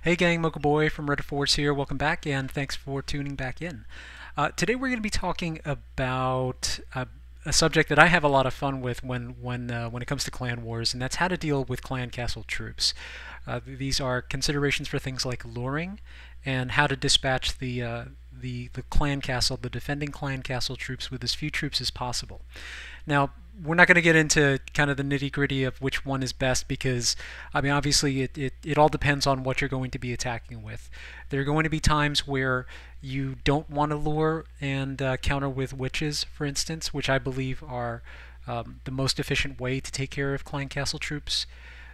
Hey gang, Mocha Boy from Reddit Force here. Welcome back and thanks for tuning back in. Today we're going to be talking about a subject that I have a lot of fun with when it comes to clan wars, and that's how to deal with clan castle troops. These are considerations for things like luring and how to dispatch the clan castle, the defending clan castle troops with as few troops as possible. Now, we're not going to get into kind of the nitty gritty of which one is best because, I mean, obviously it all depends on what you're going to be attacking with. There are going to be times where you don't want to lure and counter with witches, for instance, which I believe are the most efficient way to take care of clan castle troops.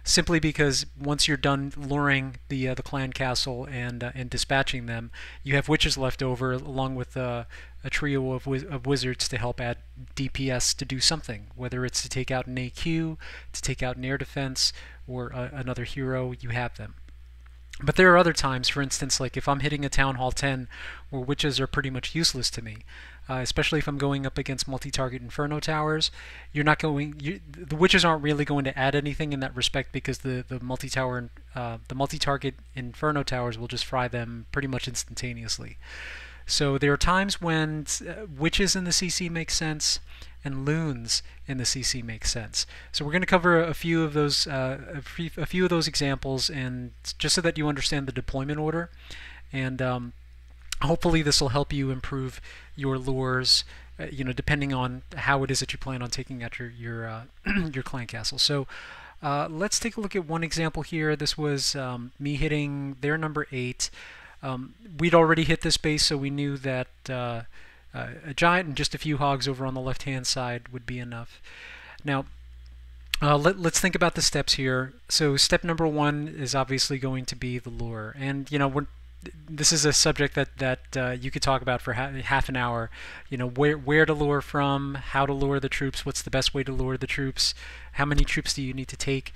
Simply because once you're done luring the clan castle and dispatching them, you have witches left over, along with a trio of wizards to help add DPS to do something, whether it's to take out an AQ, to take out an air defense, or another hero. You have them. But there are other times, for instance, like if I'm hitting a Town Hall 10, where witches are pretty much useless to me, especially if I'm going up against multi-target Inferno towers. The witches aren't really going to add anything in that respect because the multi-target Inferno towers will just fry them pretty much instantaneously. So there are times when witches in the CC make sense, and loons in the CC make sense. So we're going to cover a few of those examples, and just so that you understand the deployment order, and hopefully this will help you improve your lures. Depending on how it is that you plan on taking out your your clan castle. So let's take a look at one example here. This was me hitting their number 8. We'd already hit this base, so we knew that a giant and just a few hogs over on the left-hand side would be enough. Now, let's think about the steps here. So step number 1 is obviously going to be the lure, and this is a subject that you could talk about for half an hour. Where to lure from, how to lure the troops, what's the best way to lure the troops, how many troops do you need to take.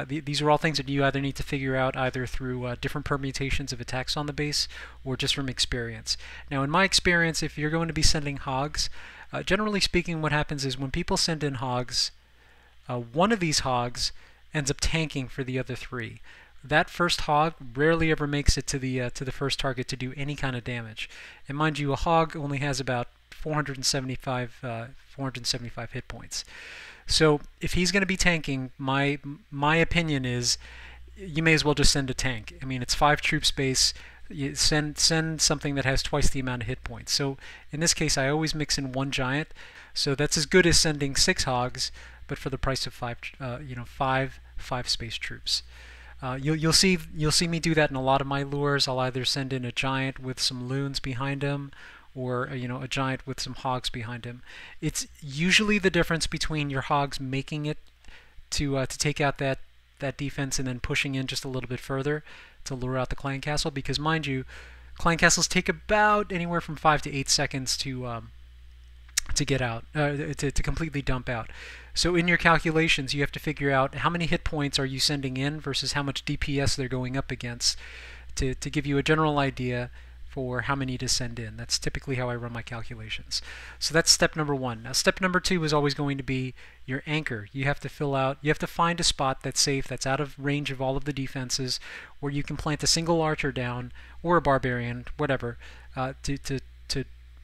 These are all things that you either need to figure out either through different permutations of attacks on the base or just from experience. Now, in my experience, if you're going to be sending hogs, generally speaking, what happens is when people send in hogs, one of these hogs ends up tanking for the other 3. That first hog rarely ever makes it to the first target to do any kind of damage. And mind you, a hog only has about 475 hit points. So if he's going to be tanking, my opinion is you may as well just send a tank. I mean, it's 5 troops base. You send something that has twice the amount of hit points. So in this case, I always mix in 1 giant. So that's as good as sending 6 hogs, but for the price of 5 space troops. You'll see me do that in a lot of my lures. I'll either send in a giant with some loons behind him, or a giant with some hogs behind him. It's usually the difference between your hogs making it to take out that defense and then pushing in just a little bit further to lure out the clan castle. Because mind you, clan castles take about anywhere from 5 to 8 seconds to get out, to completely dump out. So in your calculations, you have to figure out how many hit points are you sending in versus how much DPS they're going up against to give you a general idea for how many to send in. That's typically how I run my calculations. So that's step number 1. Now step number 2 is always going to be your anchor. You have to find a spot that's safe, that's out of range of all of the defenses, where you can plant a single archer down, or a barbarian, whatever, to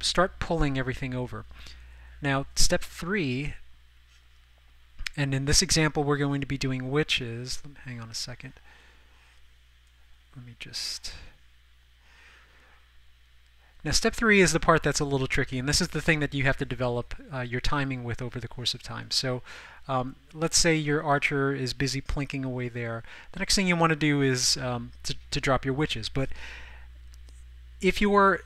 start pulling everything over. Now step 3, and in this example we're going to be doing witches. Hang on a second. Let me just... Now step 3 is the part that's a little tricky, and this is the thing that you have to develop your timing with over the course of time. So let's say your archer is busy plinking away there. The next thing you want to do is to drop your witches. But if you're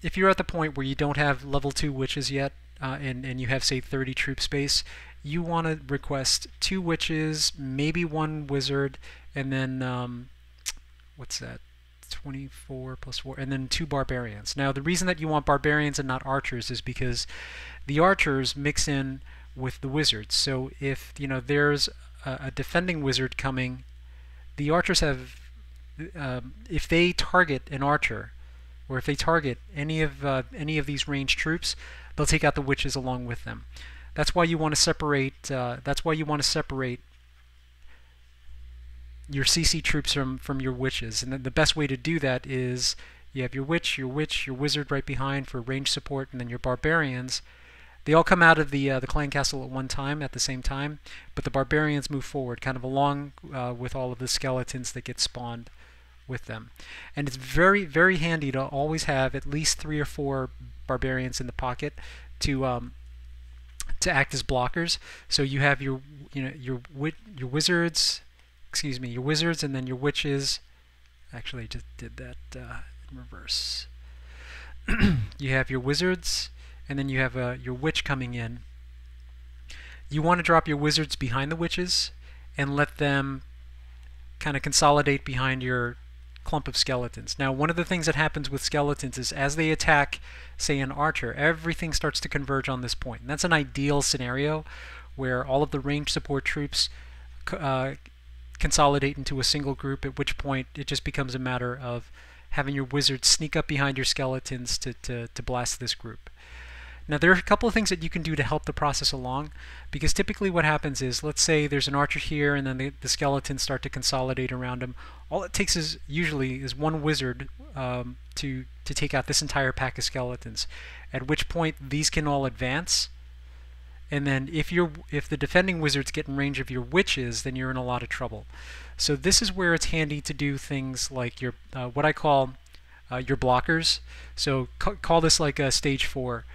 at the point where you don't have level 2 witches yet, and you have, say, 30 troop space, you want to request 2 witches, maybe 1 wizard, and then what's that? 24 plus 4, and then 2 barbarians. Now the reason that you want barbarians and not archers is because the archers mix in with the wizards. So if there's a defending wizard coming, the archers have, if they target an archer, or if they target any of these ranged troops, they'll take out the witches along with them. That's why you want to separate. your CC troops from your witches. And then the best way to do that is you have your witch, your wizard right behind for range support, and then your barbarians. They all come out of the clan castle at one time, at the same time, but the barbarians move forward, kind of along with all of the skeletons that get spawned with them. And it's very, very handy to always have at least 3 or 4 barbarians in the pocket to act as blockers. So you have your your wizards, your wizards, and then your witches. Actually, I just did that in reverse. You have your wizards, and then you have your witch coming in. You want to drop your wizards behind the witches and let them kind of consolidate behind your clump of skeletons. Now, one of the things that happens with skeletons is as they attack, say, an archer, everything starts to converge on this point. And that's an ideal scenario where all of the range support troops consolidate into a single group, at which point it just becomes a matter of having your wizards sneak up behind your skeletons to blast this group. Now, there are a couple of things that you can do to help the process along, because typically what happens is, let's say there's an archer here and then the skeletons start to consolidate around him. All it takes is usually one wizard to take out this entire pack of skeletons, at which point these can all advance. And then if the defending wizards get in range of your witches, then you're in a lot of trouble. So this is where it's handy to do things like your what I call your blockers. So call this like a stage 4.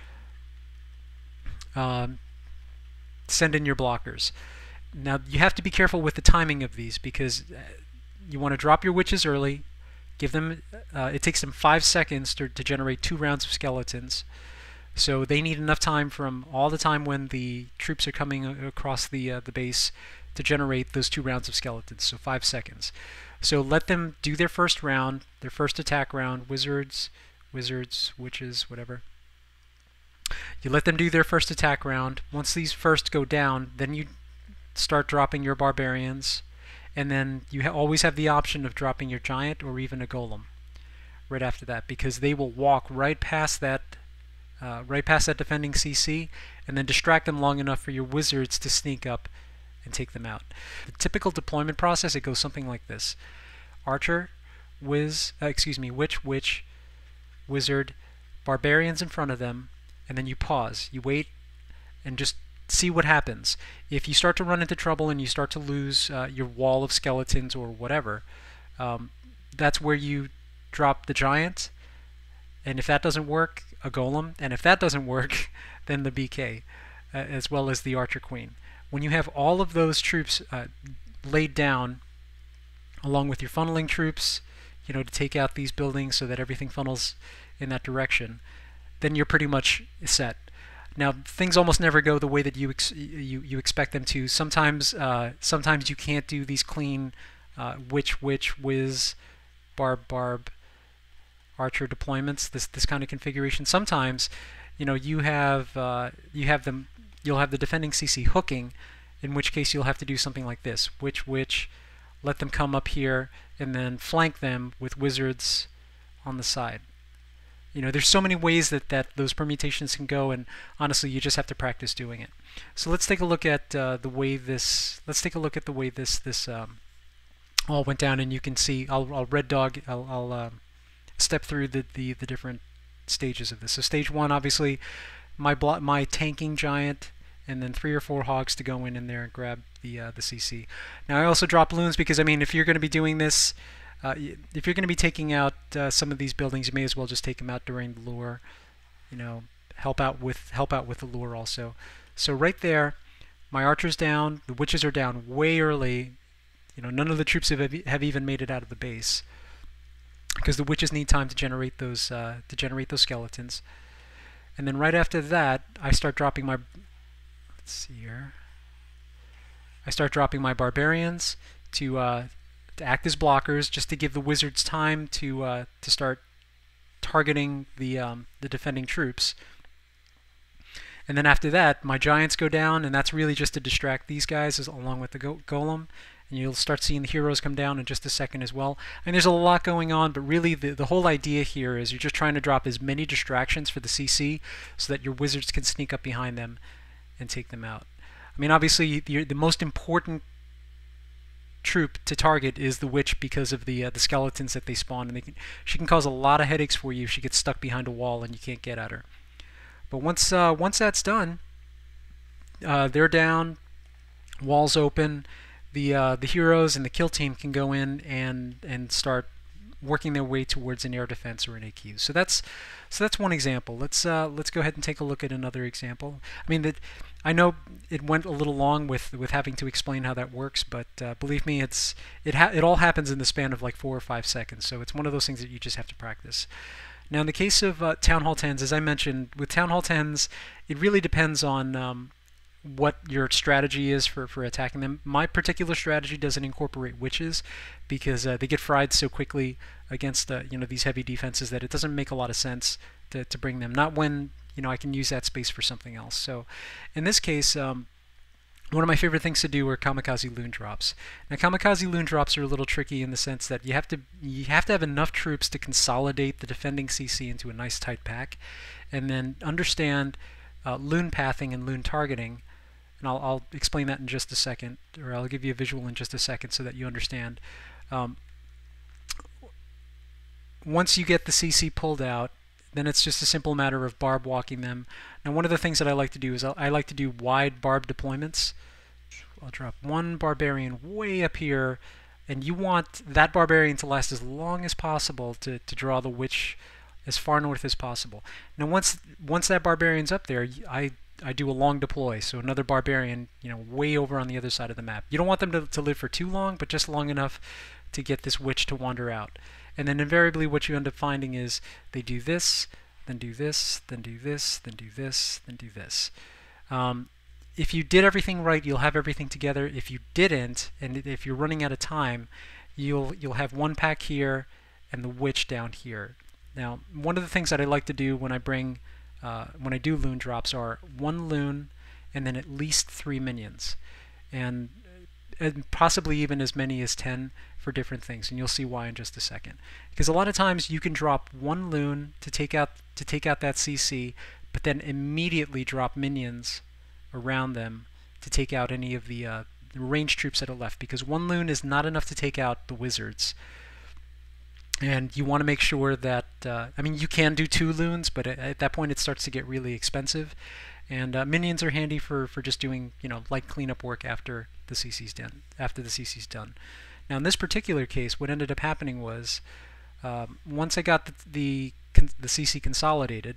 Send in your blockers. Now you have to be careful with the timing of these, because you want to drop your witches early. Give them. It takes them 5 seconds to generate 2 rounds of skeletons. So they need enough time from all the time when the troops are coming across the base to generate those 2 rounds of skeletons. So 5 seconds. So let them do their first round, their first attack round. Wizards, witches, whatever. You let them do their first attack round. Once these first go down, then you start dropping your barbarians, and then you always have the option of dropping your giant or even a golem right after that, because they will walk right past that defending CC and then distract them long enough for your wizards to sneak up and take them out. The typical deployment process, it goes something like this: archer, witch, wizard, barbarians in front of them, and then you pause, you wait, and just see what happens. If you start to run into trouble and you start to lose your wall of skeletons or whatever, that's where you drop the giant, and if that doesn't work, a golem, and if that doesn't work, then the BK, as well as the archer queen. When you have all of those troops laid down, along with your funneling troops, to take out these buildings so that everything funnels in that direction, then you're pretty much set. Now, things almost never go the way that you expect them to. Sometimes you can't do these clean witch, wiz, barb, archer deployments. This kind of configuration. Sometimes, you'll have the defending CC hooking, in which case you'll have to do something like this: witch, let them come up here, and then flank them with wizards on the side. There's so many ways that those permutations can go, and honestly, you just have to practice doing it. So let's take a look at the way this. Let's take a look at the way this all went down, and you can see. I'll red dog. I'll step through the different stages of this. So stage 1, obviously, my tanking giant, and then 3 or 4 hogs to go in there and grab the CC. Now I also drop loons because, if you're going to be doing this. If you're going to be taking out some of these buildings, you may as well just take them out during the lure. Help out with the lure also. So right there, my archer's down. The witches are down way early. None of the troops have even made it out of the base, because the witches need time to generate those skeletons. And then right after that, I start dropping my. Let's see here. I start dropping my barbarians to act as blockers, just to give the wizards time to start targeting the defending troops. And then after that, my giants go down, and that's really just to distract these guys along with the golem. And you'll start seeing the heroes come down in just a second as well. And there's a lot going on, but really the whole idea here is you're just trying to drop as many distractions for the CC so that your wizards can sneak up behind them and take them out. Obviously, the most important troop to target is the witch because of the skeletons that they spawn, and she can cause a lot of headaches for you if she gets stuck behind a wall and you can't get at her. But once that's done, they're down, walls open. The heroes and the kill team can go in and start working their way towards an air defense or an AQ. So that's one example. Let's go ahead and take a look at another example. I mean, I know it went a little long with having to explain how that works, but believe me, it all happens in the span of like 4 or 5 seconds. So it's one of those things that you just have to practice. Now, in the case of Town Hall 10s, as I mentioned, with Town Hall 10s, it really depends on what your strategy is for attacking them. My particular strategy doesn't incorporate witches because they get fried so quickly against these heavy defenses that it doesn't make a lot of sense to bring them. Not when I can use that space for something else. So in this case, one of my favorite things to do are Kamikaze loon drops. Now, Kamikaze loon drops are a little tricky in the sense that you have to have enough troops to consolidate the defending CC into a nice tight pack, and then understand loon pathing and loon targeting. And I'll explain that in just a second, or I'll give you a visual in just a second so that you understand. Once you get the CC pulled out, then it's just a simple matter of barb walking them. Now, one of the things that I like to do is I like to do wide barb deployments. I'll drop one barbarian way up here, and you want that barbarian to last as long as possible to draw the witch as far north as possible. Now, once that barbarian's up there, I do a long deploy, so another barbarian, way over on the other side of the map. You don't want them to live for too long, but just long enough to get this witch to wander out. And then invariably what you end up finding is they do this, then do this, then do this, then do this, then do this. If you did everything right, you'll have everything together. If you didn't, and if you're running out of time, you'll have one pack here and the witch down here. Now, one of the things that I like to do when I do loon drops are one loon and then at least 3 minions, and possibly even as many as 10 for different things, and you'll see why in just a second. Because a lot of times you can drop one loon to take out that CC, but then immediately drop minions around them to take out any of the ranged troops that are left, because one loon is not enough to take out the wizards. And you want to make sure that, I mean, you can do 2 loons, but at that point it starts to get really expensive. And minions are handy for just doing, light cleanup work after the CC's done. Now, in this particular case, what ended up happening was, once I got the CC consolidated,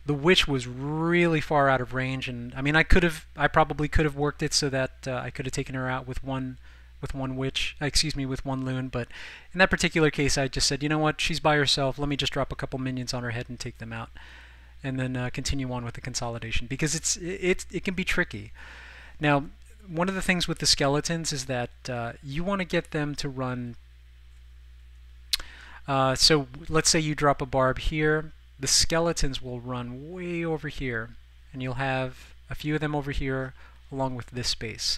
the witch was really far out of range, and I mean, I probably could have worked it so that I could have taken her out with one loon, but in that particular case, I just said, you know what, she's by herself. Let me just drop a couple minions on her head and take them out, and then continue on with the consolidation, because it can be tricky. Now, one of the things with the skeletons is that you want to get them to run. So let's say you drop a barb here. The skeletons will run way over here, and you'll have a few of them over here along with this space.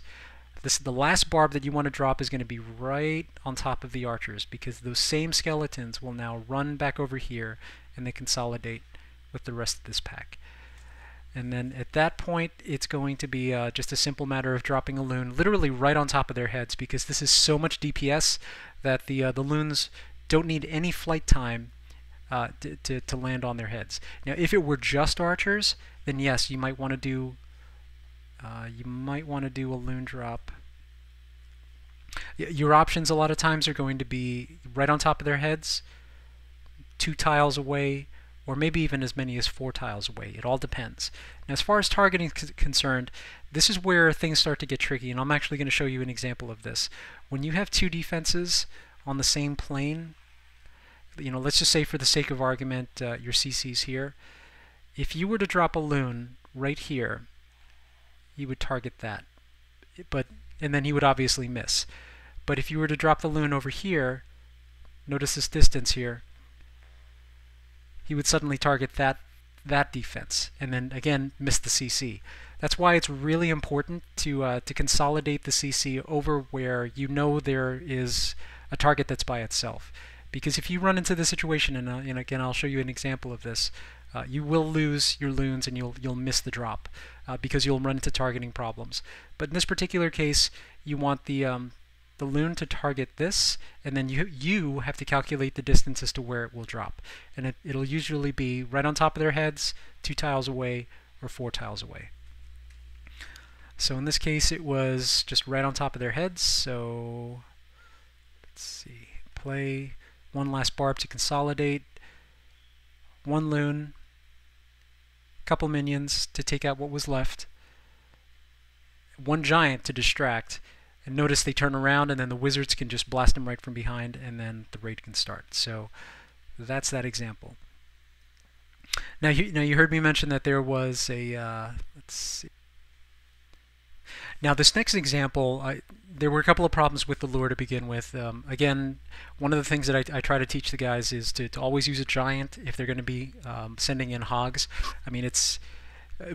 The last barb that you want to drop is going to be right on top of the archers, because those same skeletons will now run back over here and they consolidate with the rest of this pack. And then at that point, it's going to be just a simple matter of dropping a loon literally right on top of their heads, because this is so much DPS that the loons don't need any flight time to land on their heads. Now, if it were just archers, then yes, you might want to do a loon drop. Your options a lot of times are going to be right on top of their heads, 2 tiles away, or maybe even as many as 4 tiles away. It all depends. Now, as far as targeting is concerned, this is where things start to get tricky, and I'm actually going to show you an example of this. When you have 2 defenses on the same plane, let's just say for the sake of argument, your CC's here. If you were to drop a loon right here, he would target that, and then he would obviously miss. But if you were to drop the loon over here, notice this distance here, he would suddenly target that defense, and then again miss the CC. That's why it's really important to consolidate the CC over where there is a target that's by itself. Because if you run into the situation, and again I'll show you an example of this, You will lose your loons and you'll miss the drop because you'll run into targeting problems. But in this particular case, you want the loon to target this, and then you have to calculate the distance as to where it will drop. And it'll usually be right on top of their heads, 2 tiles away, or 4 tiles away. So in this case, it was just right on top of their heads. So let's see, play one last barb to consolidate, one loon, couple minions to take out what was left, one giant to distract. And notice they turn around, and then the wizards can just blast them right from behind, and then the raid can start. So that's that example. Now you heard me mention that there was a let's see. Now this next example, there were a couple of problems with the lure to begin with. Again, one of the things that I try to teach the guys is to always use a giant if they're going to be sending in hogs. I mean, it's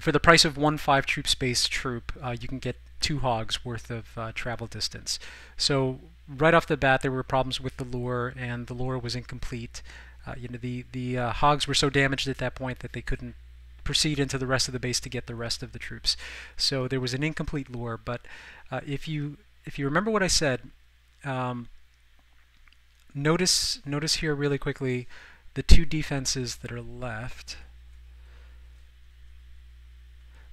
for the price of one 5 troop space troop, you can get 2 hogs worth of travel distance. So right off the bat, there were problems with the lure, and the lure was incomplete. The hogs were so damaged at that point that they couldn't proceed into the rest of the base to get the rest of the troops. So there was an incomplete lure. But if you remember what I said, notice here really quickly the 2 defenses that are left.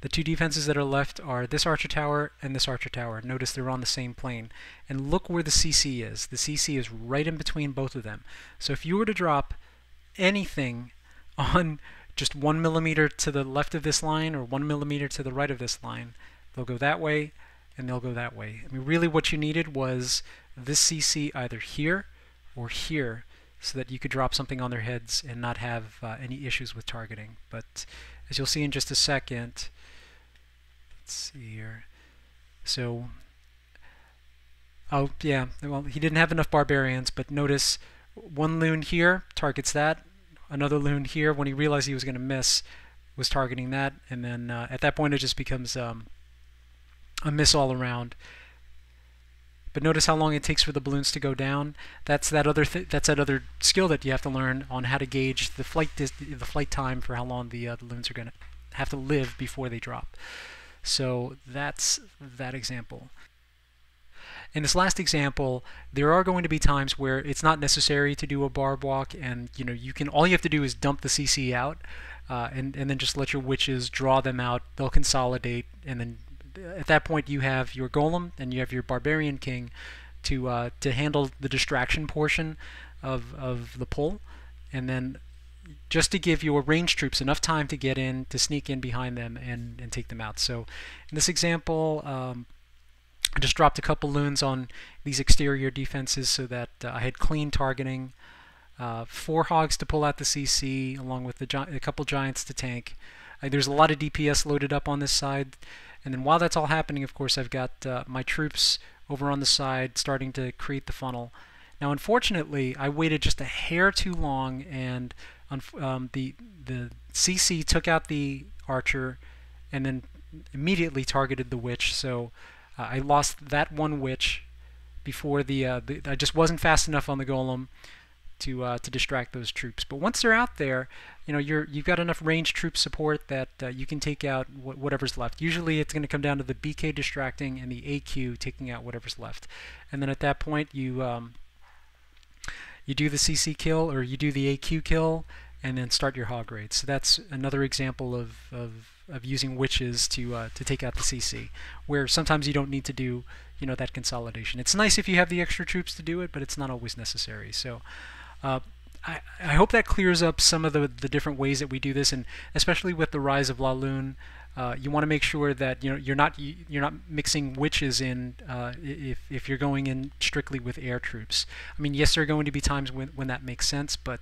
The 2 defenses that are left are this archer tower and this archer tower. Notice they're on the same plane. And look where the CC is. The CC is right in between both of them. So if you were to drop anything on just 1 millimeter to the left of this line or 1 millimeter to the right of this line, they'll go that way and they'll go that way. I mean, really what you needed was this CC either here or here so that you could drop something on their heads and not have any issues with targeting. But as you'll see in just a second, let's see here. So, oh yeah, well, he didn't have enough barbarians, but notice one loon here targets that, another loon here, when he realized he was going to miss, was targeting that, and then at that point it just becomes a miss all around. But notice how long it takes for the balloons to go down. That's that other other skill that you have to learn on how to gauge the flight time for how long the loons are going to have to live before they drop. So that's that example. In this last example, there are going to be times where it's not necessary to do a barb walk, and all you have to do is dump the CC out, and then just let your witches draw them out. They'll consolidate, and then at that point you have your golem and you have your barbarian king to handle the distraction portion of the pull, and then just to give your ranged troops enough time to get in, to sneak in behind them and take them out. So in this example, I just dropped a couple loons on these exterior defenses so that I had clean targeting, 4 hogs to pull out the CC along with a couple giants to tank. There's a lot of DPS loaded up on this side, and then while that's all happening, of course, I've got my troops over on the side starting to create the funnel. Now unfortunately, I waited just a hair too long, and the CC took out the archer and then immediately targeted the witch. So I lost that one witch before I just wasn't fast enough on the golem to distract those troops. But once they're out there, you've got enough ranged troop support that you can take out whatever's left. Usually it's going to come down to the BK distracting and the AQ taking out whatever's left. And then at that point you do the CC kill or you do the AQ kill and then start your hog raid. So that's another example of using witches to take out the CC, where sometimes you don't need to do that consolidation. It's nice if you have the extra troops to do it, but it's not always necessary. So I hope that clears up some of the different ways that we do this, and especially with the rise of La Lune, you want to make sure that you're not mixing witches in if you're going in strictly with air troops. I mean, yes, there are going to be times when that makes sense, but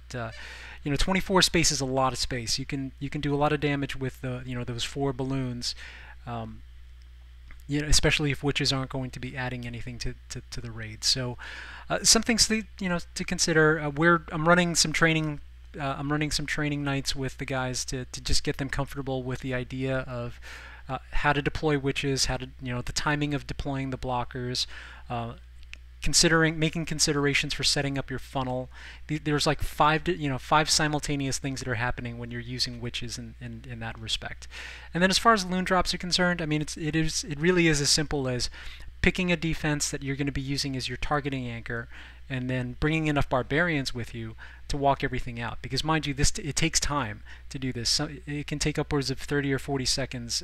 24 space is a lot of space. You can do a lot of damage with those 4 balloons. Especially if witches aren't going to be adding anything to the raid. So some things to consider. I'm running some training. I'm running some training nights with the guys to just get them comfortable with the idea of how to deploy witches, how to the timing of deploying the blockers, considering making considerations for setting up your funnel. There's like five simultaneous things that are happening when you're using witches in that respect. And then as far as loon drops are concerned, I mean it really is as simple as picking a defense that you're going to be using as your targeting anchor, and then bringing enough barbarians with you to walk everything out. Because mind you, it takes time to do this. So it can take upwards of 30 or 40 seconds,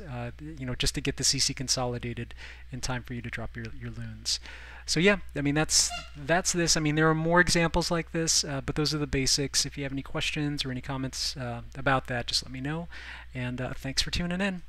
just to get the CC consolidated in time for you to drop your loons. So yeah, I mean that's this. I mean there are more examples like this, but those are the basics. If you have any questions or any comments about that, just let me know. And thanks for tuning in.